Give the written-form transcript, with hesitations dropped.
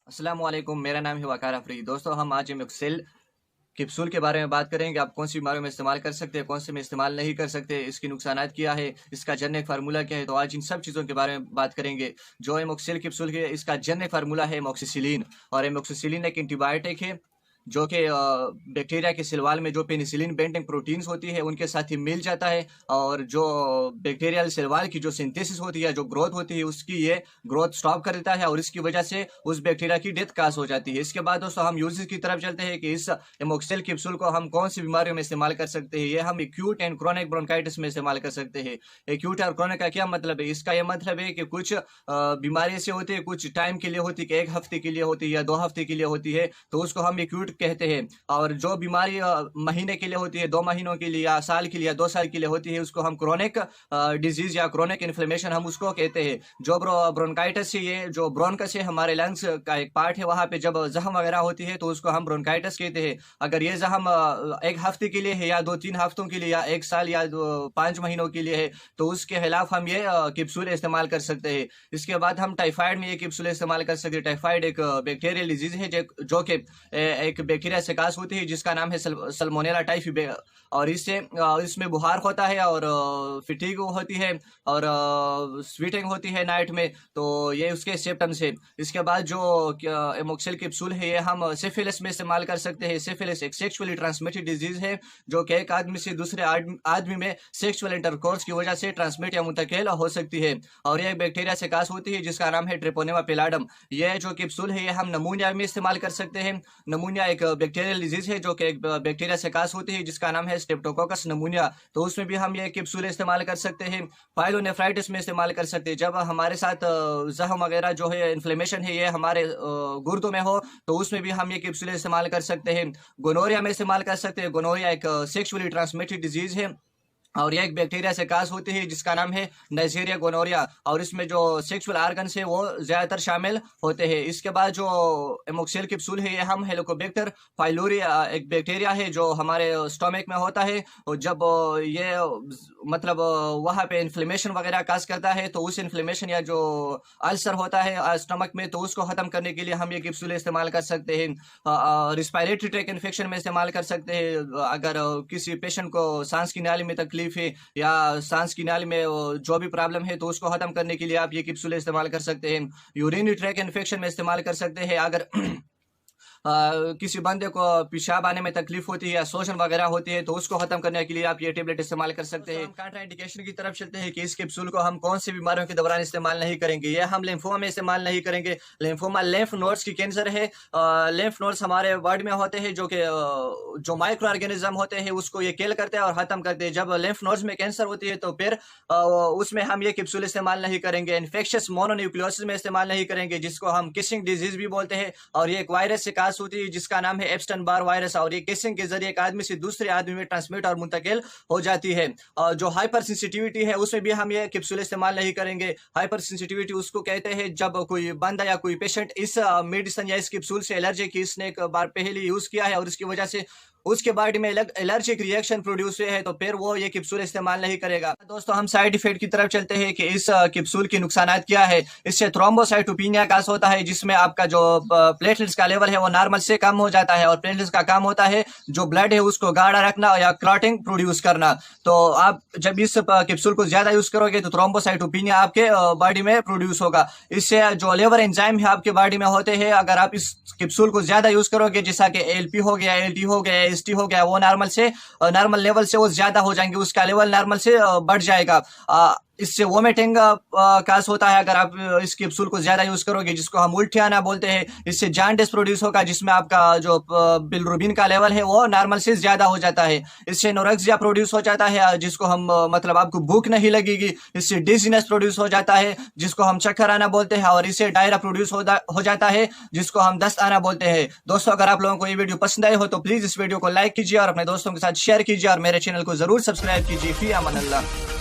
अस्सलाम वालेकुम, मेरा नाम है वकार अफरी। दोस्तों, हम आज एमोक्सिल कैप्सूल के बारे में बात करेंगे। आप कौन सी बीमारियों में इस्तेमाल कर सकते हैं, कौन से में इस्तेमाल नहीं कर सकते, इसकी नुकसानात क्या है, इसका जनरिक फार्मूला क्या है। तो आज इन सब चीज़ों के बारे में बात करेंगे। जो एमोक्सिल कैप्सूल है, इसका जनरिक फार्मूला है एमोक्सिसिलिन, और एमोक्सिसिलिन एक एंटीबायोटिक है जो कि बैक्टीरिया के सिलवाल में जो पेनिसिलिन बेंडिंग प्रोटीन्स होती है उनके साथ ही मिल जाता है, और जो बैक्टीरियल सिलवाल की जो सिंथेसिस होती है, जो ग्रोथ होती है, उसकी ये ग्रोथ स्टॉप कर देता है और इसकी वजह से उस बैक्टीरिया की डेथ काज हो जाती है। इसके बाद दोस्तों हम यूजेस की तरफ चलते हैं कि इस एमोक्सिल कैप्सूल को हम कौन सी बीमारियों में इस्तेमाल कर सकते हैं। ये हम एक्यूट एंड क्रोनिक ब्रोंकाइटिस में इस्तेमाल कर सकते हैं। एक्यूट और क्रोनिक का क्या मतलब है? इसका यह मतलब है कि कुछ बीमारी ऐसी होती है, कुछ टाइम के लिए होती है, कि 1 हफ्ते के लिए होती है या 2 हफ्ते के लिए होती है, तो उसको हम एक्यूट कहते हैं। और जो बीमारी महीने के लिए होती है, 2 महीनों के लिए या साल के लिए या 2 साल के लिए होती है, उसको हम क्रोनिक डिजीज या क्रोनिक इन्फ्लेमेशन हम उसको कहते हैं। जो ब्रोंकाइटिस है, ये जो ब्रोंकस है, हमारे लंग्स का एक पार्ट है, वहां पे जब जख्म वगैरह होती है तो उसको हम ब्रोंकाइटिस कहते हैं। अगर ये जख्म 1 हफ्ते के लिए है या 2-3 हफ्तों के लिए या 1 साल या 5 महीनों के लिए है, तो उसके खिलाफ हम ये कैप्सूल इस्तेमाल कर सकते हैं। इसके बाद हम टाइफाइड में ये कैप्सूल इस्तेमाल कर सकते हैं। टाइफाइड एक बैक्टीरियल डिजीज है जो कि एक बैक्टीरिया से काज होती है, जिसका नाम है सल्मोनेला टाइफी, और इससे इसमें बुखार होता है और फिटीग होती है और स्वीटिंग होती है नाइट में। तो ये उसके सिम्टम्स है। इसके बाद जो एमोक्सिल कैप्सूल है, ये हम सिफिलिस में इस्तेमाल कर सकते हैं। सिफिलिस एक सेक्सुअली ट्रांसमिटेड डिजीज है जो कि एक आदमी से दूसरे आदमी में सेक्सुअल इंटरकोर्स की वजह से ट्रांसमिट या मुंतकिल हो सकती है, और यह एक बैक्टीरिया से काज होती है जिसका नाम है ट्रिपोनेमा पेलाडम। यह जो कैप्सूल है, ये हम नमूनिया में इस्तेमाल कर सकते हैं। नमूनिया एक बैक्टीरियल डिजीज है जो कि एक बैक्टीरिया से काज होती है जिसका नाम है स्ट्रेप्टोकोकस नमूनिया, तो उसमें भी हम ये कैप्सूल इस्तेमाल कर सकते हैं। पाइलोनेफ्राइटिस में इस्तेमाल कर सकते हैं। जब हमारे साथ जख्म वगैरह जो है, इन्फ्लेमेशन है, ये हमारे गुर्दों में हो, तो उसमें भी हम ये कैप्सूल इस्तेमाल कर सकते हैं। गोनोरिया में इस्तेमाल कर सकते हैं। गोनोरिया एक सेक्सुअली ट्रांसमिटेड डिजीज है और यह एक बैक्टीरिया से काज होती है जिसका नाम है नाइजीरिया गोनोरिया, और इसमें जो सेक्सुअल ऑर्गन्स है वो ज्यादातर शामिल होते हैं। इसके बाद जो एमोक्सिल कैप्सूल है, ये हम हेलिकोबैक्टर पाइलोरी एक बैक्टीरिया है जो हमारे स्टोमक में होता है, और जब ये मतलब वहाँ पे इन्फ्लेमेशन वगैरह काज करता है, तो उस इन्फ्लेमेशन या जो अल्सर होता है स्टमक में, तो उसको खत्म करने के लिए हम ये कैप्सूल इस्तेमाल कर सकते हैं। रिस्पायरेटरी ट्रैक इन्फेक्शन में इस्तेमाल कर सकते हैं। अगर किसी पेशेंट को सांस की नाली में तकलीफ है या सांस की नाली में जो भी प्रॉब्लम है, तो उसको खत्म करने के लिए आप ये कैप्सूल इस्तेमाल कर सकते हैं। यूरिनरी ट्रैक इन्फेक्शन में इस्तेमाल कर सकते हैं। अगर किसी बंदे को पेशाब आने में तकलीफ होती है या शोषण वगैरह होती है, तो उसको खत्म करने के लिए आप ये टेबलेट इस्तेमाल कर सकते हैं। कांट्रा इंडिकेशन की तरफ चलते हैं कि इस कैप्सूल को हम कौन सी बीमारियों के दौरान इस्तेमाल नहीं करेंगे। ये हम लिम्फोमा में इस्तेमाल नहीं करेंगे। लिम्फोमा लिम्फ नोड्स की कैंसर है। लिम्फ नोड्स हमारे बॉडी में होते हैं जो कि जो माइक्रो ऑर्गेनिज्म होते हैं उसको ये किल करते हैं और खत्म करते हैं। जब लिम्फ नोड्स में कैंसर होती है, तो फिर उसमें हम ये कैप्सूल इस्तेमाल नहीं करेंगे। इन्फेक्शियस मोनोन्यूक्लियोसिस में इस्तेमाल नहीं करेंगे, जिसको हम किसिंग डिजीज भी बोलते हैं, और ये एक वायरस से काज होती है जिसका नाम है एप्स्टन बार वायरस, और ये किसिंग के जरिए एक आदमी से दूसरे आदमी में ट्रांसमिट और मुंतकिल हो जाती है। और जो हाइपर सेंसिटिविटी है, उसमें भी हम ये कैप्सूल इस्तेमाल नहीं करेंगे। हाइपर सेंसिटिविटी उसको कहते हैं जब कोई बंदा या कोई पेशेंट इस मेडिसिन या इस कैप्सूल से एलर्जी की इसने एक बार पहले यूज किया है और इसकी वजह से उसके बॉडी में एलर्जिक रिएक्शन प्रोड्यूस हुए है, तो फिर वो ये कैप्सूल इस्तेमाल नहीं करेगा। दोस्तों, हम साइड इफेक्ट की तरफ चलते हैं कि इस कैप्सूल के नुकसानात क्या है। इससे थ्रोम्बोसाइटोपिनिया काज होता है, जिसमें आपका जो प्लेटलेट्स का लेवल है वो नॉर्मल से कम हो जाता है, और प्लेटलेट्स का काम होता है जो ब्लड है उसको गाढ़ा रखना या क्लॉटिंग प्रोड्यूस करना। तो आप जब इस कैप्सूल को ज्यादा यूज करोगे तो थ्रोम्बोसाइटोपिनिया आपके बॉडी में प्रोड्यूस होगा। इससे जो लिवर एंजाइम है आपके बॉडी में होते हैं, अगर आप इस कैप्सूल को ज्यादा यूज करोगे, जैसा कि एलपी हो गया, एलटी हो गया, एसटी हो गया, वो नॉर्मल लेवल से वो ज्यादा हो जाएंगे, उसका लेवल नॉर्मल से बढ़ जाएगा। इससे वोमिटिंग काज होता है अगर आप इस कैप्सूल को ज्यादा यूज करोगे, जिसको हम उल्टी आना बोलते हैं। इससे जॉन्डिस प्रोड्यूस होगा, जिसमें आपका जो बिलिरुबिन का लेवल है वो नॉर्मल से ज्यादा हो जाता है। इससे एनोरेक्सिया प्रोड्यूस हो जाता है, जिसको हम मतलब आपको भूख नहीं लगेगी। इससे डिजीनेस प्रोड्यूस हो जाता है, जिसको हम चक्कर आना बोलते हैं, और इससे डायरा प्रोड्यूस हो जाता है, जिसको हम दस्त आना बोलते हैं। दोस्तों, अगर आप लोगों को ये वीडियो पसंद आए हो तो प्लीज इस वीडियो को लाइक कीजिए और अपने दोस्तों के साथ शेयर कीजिए, और मेरे चैनल को जरूर सब्सक्राइब कीजिए। फी अमान अल्लाह।